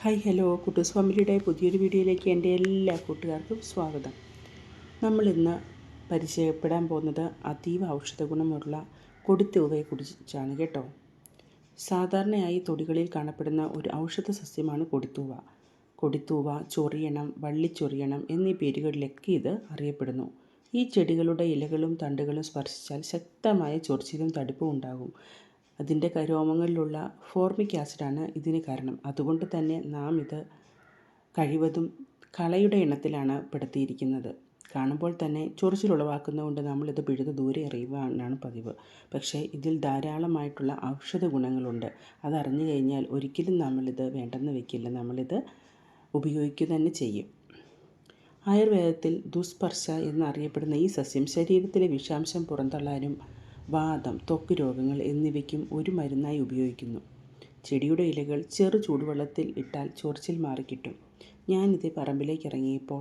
Hi hello കുട്ടൂസ് ഫാമിലിയുടെ പുതിയൊരു വീഡിയോയിലേക്ക് എൻ്റെ എല്ലാ കൂട്ടുകാർക്കും സ്വാഗതം. നമ്മളിന്ന് പരിചയപ്പെടാൻ പോകുന്നത് അതീവ ഔഷധ ഗുണമുള്ള കൊടിത്തൂവയെ കുറിച്ചാണ് കേട്ടോ. സാധാരണയായി തൊടികളിൽ കാണപ്പെടുന്ന ഒരു ഔഷധ സസ്യമാണ് കൊടിത്തൂവ. കൊടിത്തൂവ, ചൊറിയണം, വള്ളിച്ചൊറിയണം എന്നീ പേരുകളിലൊക്കെ ഇത് അറിയപ്പെടുന്നു. ഈ ചെടികളുടെ ഇലകളും തണ്ടുകളും സ്പർശിച്ചാൽ ശക്തമായ ചൊറിച്ചിലും തടുപ്പും ഉണ്ടാകും. അതിൻ്റെ രോമങ്ങളിലുള്ള ഫോർമിക് ആസിഡാണ് ഇതിന് കാരണം. അതുകൊണ്ട് തന്നെ നാം ഇത് കഴിവതും കളയുടെ എണ്ണത്തിലാണ് പെടുത്തിയിരിക്കുന്നത്. കാണുമ്പോൾ തന്നെ ചൊറിച്ചിലുളവാക്കുന്നതുകൊണ്ട് നമ്മളിത് പിഴുത് ദൂരെ എറിയുവാനാണ് പതിവ്. പക്ഷേ ഇതിൽ ധാരാളമായിട്ടുള്ള ഔഷധ ഗുണങ്ങളുണ്ട്. അതറിഞ്ഞു കഴിഞ്ഞാൽ ഒരിക്കലും നമ്മളിത് വേണ്ടെന്ന് വെക്കില്ല, നമ്മളിത് ഉപയോഗിക്കുക തന്നെ ചെയ്യും. ആയുർവേദത്തിൽ ദുസ്പർശ എന്നറിയപ്പെടുന്ന ഈ സസ്യം ശരീരത്തിലെ വിഷാംശം പുറന്തള്ളാനും വാതം, ത്വക്ക് രോഗങ്ങൾ എന്നിവയ്ക്കും ഒരു മരുന്നായി ഉപയോഗിക്കുന്നു. ചെടിയുടെ ഇലകൾ ചെറു ചൂടുവെള്ളത്തിൽ ഇട്ടാൽ ചൊറിച്ചിൽ മാറിക്കിട്ടും. ഞാനിത് പറമ്പിലേക്ക് ഇറങ്ങിയപ്പോൾ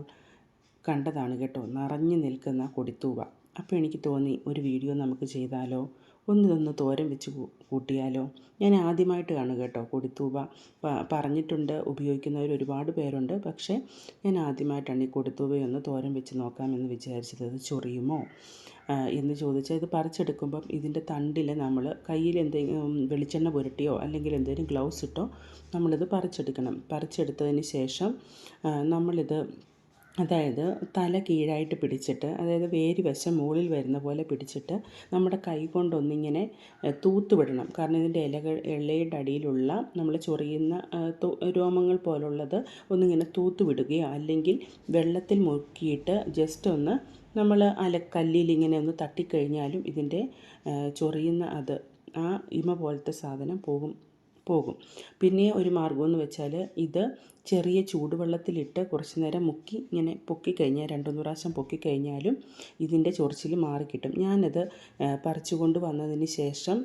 കണ്ടതാണ് കേട്ടോ, നിറഞ്ഞു നിൽക്കുന്ന കൊടിത്തൂവ. അപ്പോൾ എനിക്ക് തോന്നി ഒരു വീഡിയോ നമുക്ക് ചെയ്താലോ, ഒന്നിതൊന്ന് തോരൻ വെച്ച് കൂട്ടിയാലോ. ഞാൻ ആദ്യമായിട്ട് കാണുക കേട്ടോ കൊടിത്തൂവ. പറഞ്ഞിട്ടുണ്ട് ഉപയോഗിക്കുന്നവർ ഒരുപാട് പേരുണ്ട്, പക്ഷേ ഞാൻ ആദ്യമായിട്ടാണ് ഈ കൊടിത്തൂവയൊന്ന് തോരൻ വെച്ച് നോക്കാമെന്ന് വിചാരിച്ചത്. അത് ചൊറിയുമോ എന്ന് ചോദിച്ചാൽ, ഇത് പറിച്ചെടുക്കുമ്പം ഇതിൻ്റെ തണ്ടിൽ നമ്മൾ കയ്യിൽ എന്തെങ്കിലും വെളിച്ചെണ്ണ പുരട്ടിയോ അല്ലെങ്കിൽ എന്തെങ്കിലും ഗ്ലൗസ് ഇട്ടോ നമ്മളിത് പറിച്ചെടുക്കണം. പറിച്ചെടുത്തതിന് ശേഷം നമ്മളിത് അതായത് തല കീഴായിട്ട് പിടിച്ചിട്ട്, അതായത് വേര് വശം മുകളിൽ വരുന്ന പോലെ പിടിച്ചിട്ട് നമ്മുടെ കൈ കൊണ്ടൊന്നിങ്ങനെ തൂത്തുവിടണം. കാരണം ഇതിൻ്റെ ഇലയുടെ അടിയിലുള്ള നമ്മൾ ചൊറിയുന്ന രോമങ്ങൾ പോലുള്ളത് ഒന്നിങ്ങനെ തൂത്തുവിടുകയോ അല്ലെങ്കിൽ വെള്ളത്തിൽ മുക്കിയിട്ട് ജസ്റ്റ് ഒന്ന് നമ്മൾ കല്ലിൽ ഇങ്ങനെ ഒന്ന് തട്ടിക്കഴിഞ്ഞാലും ഇതിൻ്റെ ചൊറിയുന്ന ആ ഇമ പോലത്തെ സാധനം പോകും. പിന്നെ ഒരു മാർഗ്ഗമെന്ന് വെച്ചാൽ ഇത് ചെറിയ ചൂടുവെള്ളത്തിലിട്ട് കുറച്ച് നേരം മുക്കി ഇങ്ങനെ പൊക്കിക്കഴിഞ്ഞാൽ 2-3 പ്രാവശ്യം പൊക്കിക്കഴിഞ്ഞാലും ഇതിൻ്റെ ചൊറിച്ചിൽ മാറിക്കിട്ടും. ഞാനത് പറിച്ചു കൊണ്ട് വന്നതിന് ശേഷം,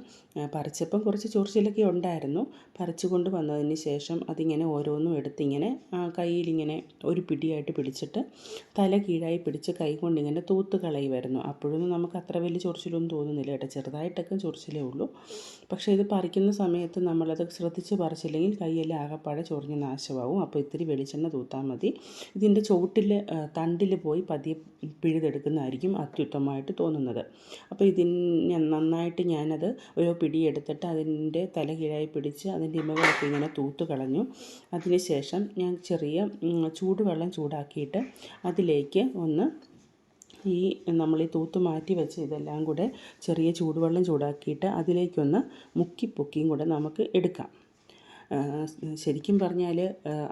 പറിച്ചപ്പം കുറച്ച് ചൊറിച്ചിലൊക്കെ ഉണ്ടായിരുന്നു. പറിച്ചു കൊണ്ട് വന്നതിന് ശേഷം അതിങ്ങനെ ഓരോന്നും എടുത്തിങ്ങനെ കയ്യിലിങ്ങനെ ഒരു പിടിയായിട്ട് പിടിച്ചിട്ട് തല കീഴായി പിടിച്ച് കൈ കൊണ്ടിങ്ങനെ തൂത്ത് കളയുമായിരുന്നു. അപ്പോഴൊന്നും നമുക്ക് അത്ര വലിയ ചൊറിച്ചിലൊന്നും തോന്നുന്നില്ല കേട്ടോ, ചെറുതായിട്ടൊക്കെ ചൊറിച്ചിലേ ഉള്ളൂ. പക്ഷേ ഇത് പറിക്കുന്ന സമയത്ത് നമ്മളത് ശ്രദ്ധിച്ച് പറിച്ചില്ലെങ്കിൽ കൈയെല്ലാം ആകപ്പാടെ ചൊറിഞ്ഞ് നാശമാവും. അപ്പോൾ ഇത്തിരി വെളിച്ചെണ്ണ തൂത്താൽ മതി. ഇതിൻ്റെ ചുവട്ടിൽ തണ്ടിൽ പോയി പതിയെ പിഴുതെടുക്കുന്നതായിരിക്കും അത്യുത്തമമായിട്ട് തോന്നുന്നത്. അപ്പോൾ നന്നായിട്ട് ഞാനത് ഓരോ പിടിയെടുത്തിട്ട് അതിൻ്റെ തല കീഴായി പിടിച്ച് അതിൻ്റെ ഇമകളൊക്കെ ഇങ്ങനെ തൂത്ത് കളഞ്ഞു. അതിനുശേഷം ഞാൻ ചെറിയ ചൂടുവെള്ളം ചൂടാക്കിയിട്ട് അതിലേക്ക് നമ്മൾ ഈ തൂത്ത് മാറ്റി വെച്ച് ഇതെല്ലാം കൂടെ ചെറിയ ചൂടുവെള്ളം ചൂടാക്കിയിട്ട് അതിലേക്കൊന്ന് പൊക്കിയും കൂടെ നമുക്ക് എടുക്കാം. ശരിക്കും പറഞ്ഞാൽ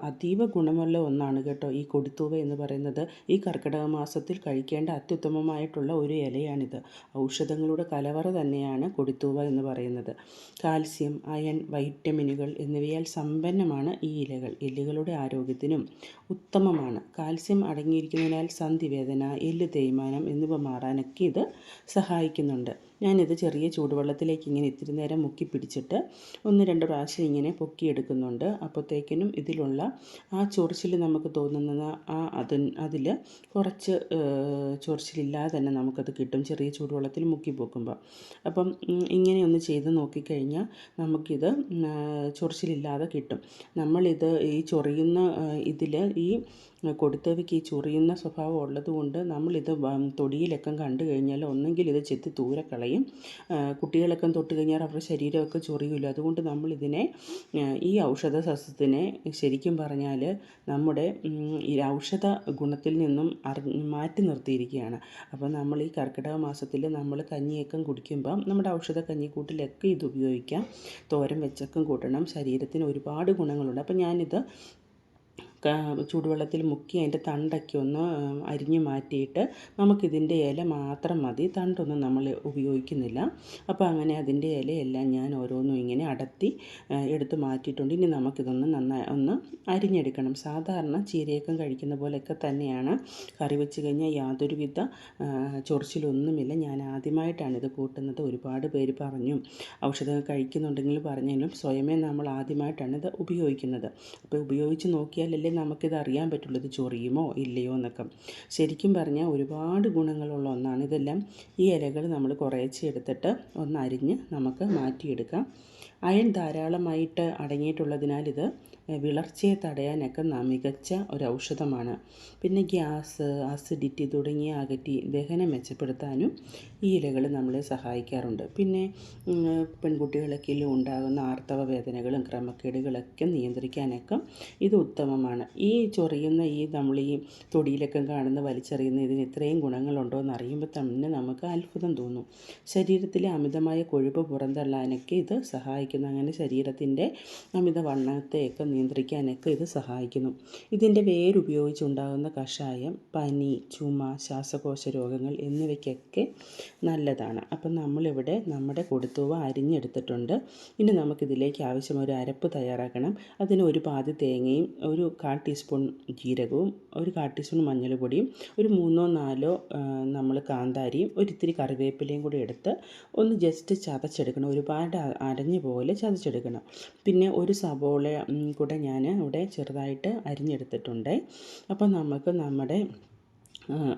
അതീവ ഗുണമുള്ള ഒന്നാണ് കേട്ടോ ഈ കൊടിത്തൂവ എന്ന് പറയുന്നത്. ഈ കർക്കിടക മാസത്തിൽ കഴിക്കേണ്ട അത്യുത്തമമായിട്ടുള്ള ഒരു ഇലയാണിത്. ഔഷധങ്ങളുടെ കലവറ തന്നെയാണ് കൊടിത്തൂവ എന്ന് പറയുന്നത്. കാൽസ്യം, അയൺ, വൈറ്റമിനുകൾ എന്നിവയാൽ സമ്പന്നമാണ് ഈ ഇലകൾ. എല്ലുകളുടെ ആരോഗ്യത്തിനും ഉത്തമമാണ്. കാൽസ്യം അടങ്ങിയിരിക്കുന്നതിനാൽ സന്ധിവേദന, എല്ല് തേയ്മാനം എന്നിവ മാറാനൊക്കെ ഇത് സഹായിക്കുന്നുണ്ട്. ഞാനിത് ചെറിയ ചൂടുവെള്ളത്തിലേക്ക് ഇങ്ങനെ ഇത്തിരി നേരം മുക്കി പിടിച്ചിട്ട് 1-2 പ്രാവശ്യം ഇങ്ങനെ പൊക്കിയെടുക്കുന്നുണ്ട്. അപ്പോഴത്തേക്കിനും ഇതിലുള്ള ആ ചൊറിച്ചിൽ നമുക്ക് തോന്നുന്ന അതിൽ കുറച്ച് ചൊറിച്ചിലില്ലാതെ തന്നെ നമുക്കത് കിട്ടും, ചെറിയ ചൂടുവെള്ളത്തിൽ മുക്കി പൊക്കുമ്പോൾ. അപ്പം ഇങ്ങനെയൊന്ന് ചെയ്ത് നോക്കിക്കഴിഞ്ഞാൽ നമുക്കിത് ചൊറിച്ചിലില്ലാതെ കിട്ടും. നമ്മളിത് ഈ ചൊറിയുന്ന ഇതിൽ ഈ കൊടിത്തൂവയ്ക്ക് ഈ ചൊറിയുന്ന സ്വഭാവം ഉള്ളതുകൊണ്ട് നമ്മളിത് തൊടിയിലൊക്കെ കണ്ടു കഴിഞ്ഞാൽ ഒന്നെങ്കിൽ ഇത് ചെത്തി ദൂരെ കളയും. കുട്ടികളൊക്കെ തൊട്ട് കഴിഞ്ഞാൽ അവരുടെ ശരീരമൊക്കെ ചൊറിയില്ല. അതുകൊണ്ട് നമ്മളിതിനെ, ഈ ഔഷധ സസ്യത്തിനെ ശരിക്കും പറഞ്ഞാൽ നമ്മുടെ ഈ ഔഷധ ഗുണത്തിൽ നിന്നും മാറ്റി നിർത്തിയിരിക്കുകയാണ്. അപ്പോൾ നമ്മൾ ഈ കർക്കിടക മാസത്തിൽ നമ്മൾ കഞ്ഞിയൊക്കെ കുടിക്കുമ്പം നമ്മുടെ ഔഷധ കഞ്ഞിക്കൂട്ടിലൊക്കെ ഇത് ഉപയോഗിക്കാം. തോരൻ വെച്ചൊക്കെ കൂട്ടണം. ശരീരത്തിന് ഒരുപാട് ഗുണങ്ങളുണ്ട്. അപ്പോൾ ഞാനിത് ചൂടുവെള്ളത്തിൽ മുക്കി അതിൻ്റെ തണ്ടൊക്കെ ഒന്ന് അരിഞ്ഞു മാറ്റിയിട്ട് നമുക്കിതിൻ്റെ ഇല മാത്രം മതി, തണ്ടൊന്നും നമ്മൾ ഉപയോഗിക്കുന്നില്ല. അപ്പോൾ അങ്ങനെ അതിൻ്റെ ഇലയെല്ലാം ഞാൻ ഓരോന്നും ഇങ്ങനെ എടുത്ത് മാറ്റിയിട്ടുണ്ട്. ഇനി നമുക്കിതൊന്ന് നന്നായി ഒന്ന് അരിഞ്ഞെടുക്കണം. സാധാരണ ചീരയൊക്കെ കഴിക്കുന്ന പോലെയൊക്കെ തന്നെയാണ്. കറി വെച്ച് കഴിഞ്ഞാൽ യാതൊരുവിധ ചൊറിച്ചിലൊന്നുമില്ല. ഞാൻ ആദ്യമായിട്ടാണ് ഇത് കൂട്ടുന്നത്. ഒരുപാട് പേര് പറഞ്ഞു, ഔഷധം കഴിക്കുന്നുണ്ടെങ്കിൽ പറഞ്ഞാലും സ്വയമേ നമ്മൾ ആദ്യമായിട്ടാണ് ഇത് ഉപയോഗിക്കുന്നത്. അപ്പോൾ ഉപയോഗിച്ച് നോക്കിയാലല്ലേ കഴിഞ്ഞാലല്ലേ നമുക്കിത് അറിയാൻ പറ്റുള്ളൂ ഇത് ചൊറിയുമോ ഇല്ലയോ എന്നൊക്കെ. ശരിക്കും പറഞ്ഞാൽ ഒരുപാട് ഗുണങ്ങളുള്ള ഒന്നാണ് ഇതെല്ലാം. ഈ ഇലകൾ നമ്മൾ കുറേശ്ശെ എടുത്തിട്ട് ഒന്ന് അരിഞ്ഞ് നമുക്ക് മാറ്റിയെടുക്കാം. അയൺ ധാരാളമായിട്ട് അടങ്ങിയിട്ടുള്ളതിനാൽ ഇത് വിളർച്ചയെ തടയാനൊക്കെ മികച്ച ഒരു ഔഷധമാണ്. പിന്നെ ഗ്യാസ്, അസിഡിറ്റി തുടങ്ങിയ അകറ്റി ദഹനം മെച്ചപ്പെടുത്താനും ഈ ഇലകൾ നമ്മളെ സഹായിക്കാറുണ്ട്. പിന്നെ പെൺകുട്ടികളൊക്കെ ഉണ്ടാകുന്ന ആർത്തവ വേദനകളും ക്രമക്കേടുകളൊക്കെ നിയന്ത്രിക്കാനൊക്കെ ഇത് ഉത്തമമാണ്. ഈ ചൊറിയുന്ന നമ്മൾ ഈ തൊടിയിലൊക്കെ കാണുന്ന വലിച്ചെറിയുന്ന ഇതിന് ഇത്രയും ഗുണങ്ങളുണ്ടോ എന്ന് അറിയുമ്പോൾ തന്നെ നമുക്ക് അത്ഭുതം തോന്നും. ശരീരത്തിലെ അമിതമായ കൊഴുപ്പ് പുറന്തള്ളാനൊക്കെ ഇത് സഹായിക്കുന്നു. അങ്ങനെ ശരീരത്തിൻ്റെ അമിതവണ്ണത്തെയൊക്കെ നിയന്ത്രിക്കാനൊക്കെ ഇത് സഹായിക്കുന്നു. ഇതിൻ്റെ വേരുപയോഗിച്ചുണ്ടാകുന്ന കഷായം പനി, ചുമ, ശ്വാസകോശ രോഗങ്ങൾ എന്നിവയ്ക്കൊക്കെ നല്ലതാണ്. അപ്പം നമ്മളിവിടെ നമ്മുടെ കൊടുത്തൂവ അരിഞ്ഞെടുത്തിട്ടുണ്ട്. ഇനി നമുക്കിതിലേക്ക് ആവശ്യം ഒരു അരപ്പ് തയ്യാറാക്കണം. അതിന് ഒരു പാതി തേങ്ങയും 1/4 ടീസ്പൂൺ ജീരകവും 1/4 ടീസ്പൂൺ മഞ്ഞൾപ്പൊടിയും 3-4 നമ്മൾ കാന്താരിയും ഒരിത്തിരി കറിവേപ്പിലയും കൂടി എടുത്ത് ഒന്ന് ജസ്റ്റ് ചതച്ചെടുക്കണം. ഒരുപാട് അരഞ്ഞു പോലെ ചതച്ചെടുക്കണം. പിന്നെ ഒരു സവോള കൂടെ ഞാൻ ഇവിടെ ചെറുതായിട്ട് അരിഞ്ഞെടുത്തിട്ടുണ്ട്. അപ്പം നമുക്ക് നമ്മുടെ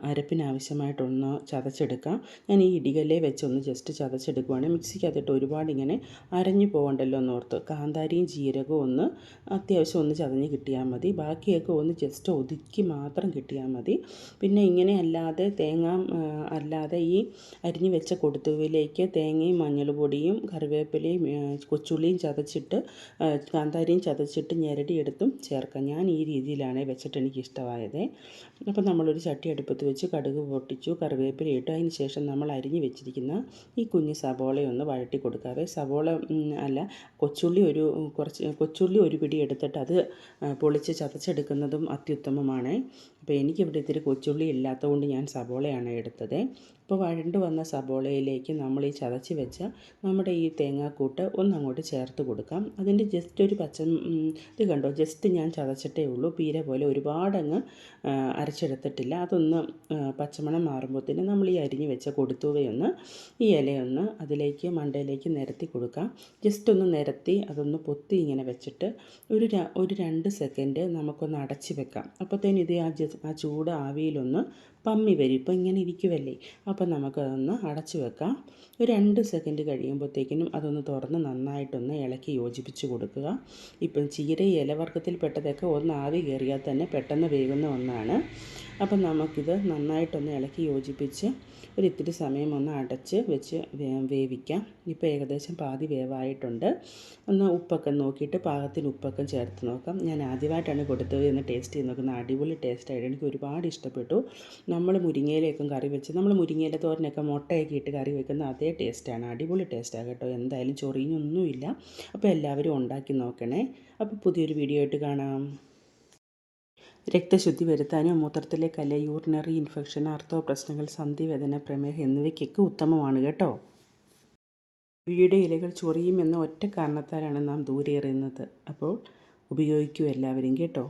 അരപ്പിനാവശ്യമായിട്ടൊന്ന് ചതച്ചെടുക്കാം. ഞാൻ ഈ ഇടികല്ലേ വെച്ചൊന്ന് ജസ്റ്റ് ചതച്ചെടുക്കുവാണ്. മിക്സിക്കകത്തിട്ട് ഒരുപാട് ഇങ്ങനെ അരഞ്ഞു പോകണ്ടല്ലോ എന്നോർത്ത്. കാന്താരിയും ജീരകവും ഒന്ന് അത്യാവശ്യം ഒന്ന് ചതഞ്ഞ് കിട്ടിയാൽ മതി. ബാക്കിയൊക്കെ ഒന്ന് ജസ്റ്റ് ഒതുക്കി മാത്രം കിട്ടിയാൽ മതി. പിന്നെ ഇങ്ങനെ അല്ലാതെ അല്ലാതെ ഈ അരിഞ്ഞു വെച്ച കൊടുത്തുവിലേക്ക് തേങ്ങയും മഞ്ഞൾപ്പൊടിയും കറിവേപ്പിലയും കൊച്ചുള്ളിയും ചതച്ചിട്ട് കാന്താരിയും ചതച്ചിട്ട് ഞെരടിയെടുത്തും ചേർക്കാം. ഞാൻ ഈ രീതിയിലാണ് വെച്ചിട്ട് എനിക്കിഷ്ടമായത്. അപ്പോൾ നമ്മളൊരു ചട്ടി അടുപ്പത്ത് വെച്ച് കടുക് പൊട്ടിച്ചു, കറിവേപ്പില ഇട്ടു. അതിന് ശേഷം നമ്മൾ അരിഞ്ഞ് വെച്ചിരിക്കുന്ന ഈ കുഞ്ഞ് സവോളയൊന്ന് വഴട്ടി കൊടുക്കാവേ. സവോള അല്ല, കൊച്ചുള്ളി ഒരു പിടി എടുത്തിട്ട് അത് പൊളിച്ച് ചതച്ചെടുക്കുന്നതും അത്യുത്തമമാണ്. അപ്പോൾ എനിക്കിവിടെ ഇത്തിരി കൊച്ചുള്ളി ഇല്ലാത്തതുകൊണ്ട് ഞാൻ സവോളയാണ് എടുത്തത്. ഇപ്പോൾ വഴണ്ട് വന്ന സവോളയിലേക്ക് നമ്മൾ ഈ ചതച്ച് വെച്ച നമ്മുടെ ഈ തേങ്ങാക്കൂട്ട് ഒന്നങ്ങോട്ട് ചേർത്ത് കൊടുക്കാം. അതിൻ്റെ ജസ്റ്റ് ഒരു ഇത് കണ്ടോ, ജസ്റ്റ് ഞാൻ ചതച്ചിട്ടേ ഉള്ളൂ. പീര പോലെ ഒരുപാടങ്ങ് അരച്ചെടുത്തിട്ടില്ല. അതൊന്ന് പച്ചമണം മാറുമ്പോഴത്തേന് നമ്മൾ ഈ അരിഞ്ഞ് വെച്ച കൊടുത്തൂവയൊന്ന് ഈ ഇലയൊന്ന് അതിലേക്ക് മണ്ടയിലേക്ക് നിരത്തി കൊടുക്കാം. ജസ്റ്റ് ഒന്ന് നിരത്തി അതൊന്ന് പൊത്തി ഇങ്ങനെ വെച്ചിട്ട് ഒരു 2 സെക്കൻഡ് നമുക്കൊന്ന് അടച്ച് വെക്കാം. അപ്പോഴത്തേനും ഇത് ആ ചൂട് ആവിയിലൊന്ന് പമ്മി വരും. ഇപ്പോൾ ഇങ്ങനെ ഇരിക്കുമല്ലേ, അപ്പോൾ നമുക്കതൊന്ന് അടച്ചു വെക്കാം. ഒരു 2 സെക്കൻഡ് കഴിയുമ്പോഴത്തേക്കിനും അതൊന്ന് തുറന്ന് നന്നായിട്ടൊന്ന് ഇളക്കി യോജിപ്പിച്ച് കൊടുക്കുക. ഇപ്പം ചീര ഇലവർഗ്ഗത്തിൽപ്പെട്ടതൊക്കെ ഒന്ന് ആവി കയറിയാൽ തന്നെ പെട്ടെന്ന് വേകുന്ന ഒന്നാണ്. അപ്പം നമുക്കിത് നന്നായിട്ടൊന്ന് ഇളക്കി യോജിപ്പിച്ച് ഒരിത്തിരി സമയം ഒന്ന് അടച്ച് വെച്ച് വേവിക്കാം. ഇപ്പോൾ ഏകദേശം പാതി വേവായിട്ടുണ്ട്. ഒന്ന് ഉപ്പൊക്കെ നോക്കിയിട്ട് പാകത്തിന് ഉപ്പൊക്കെ ചേർത്ത് നോക്കാം. ഞാൻ ആദ്യമായിട്ടാണ് കൊടുത്തത് എന്ന് ടേസ്റ്റ് ചെയ്ത് നോക്കുന്നത്. അടിപൊളി ടേസ്റ്റായിട്ട് എനിക്ക് ഒരുപാട് ഇഷ്ടപ്പെട്ടു. നമ്മൾ മുരിങ്ങയിലേക്കും കറി വെച്ച് നമ്മൾ മുരിങ്ങയില തോരനൊക്കെ മുട്ടയൊക്കെ ഇട്ട് കറി വെക്കുന്ന അതേ ടേസ്റ്റാണ്. അടിപൊളി ടേസ്റ്റാണ് കേട്ടോ. എന്തായാലും ചൊറിയൊന്നുമില്ല. അപ്പോൾ എല്ലാവരും ഉണ്ടാക്കി നോക്കണേ. അപ്പോൾ പുതിയൊരു വീഡിയോ ആയിട്ട് കാണാം. രക്തശുദ്ധി വരുത്താനും മൂത്രത്തിലെ കല്ല്, യൂറിനറി ഇൻഫെക്ഷൻ, ആർത്തവ പ്രശ്നങ്ങൾ, സന്ധിവേദന, പ്രമേഹം എന്നിവയ്ക്കൊക്കെ ഉത്തമമാണ് കേട്ടോ. വീയുടെ ഇലകൾ ചൊറിയുമെന്ന ഒറ്റ കാരണത്താലാണ് നാം ദൂരെ എറിയുന്നത്. അപ്പോൾ ഉപയോഗിക്കൂ എല്ലാവരും കേട്ടോ.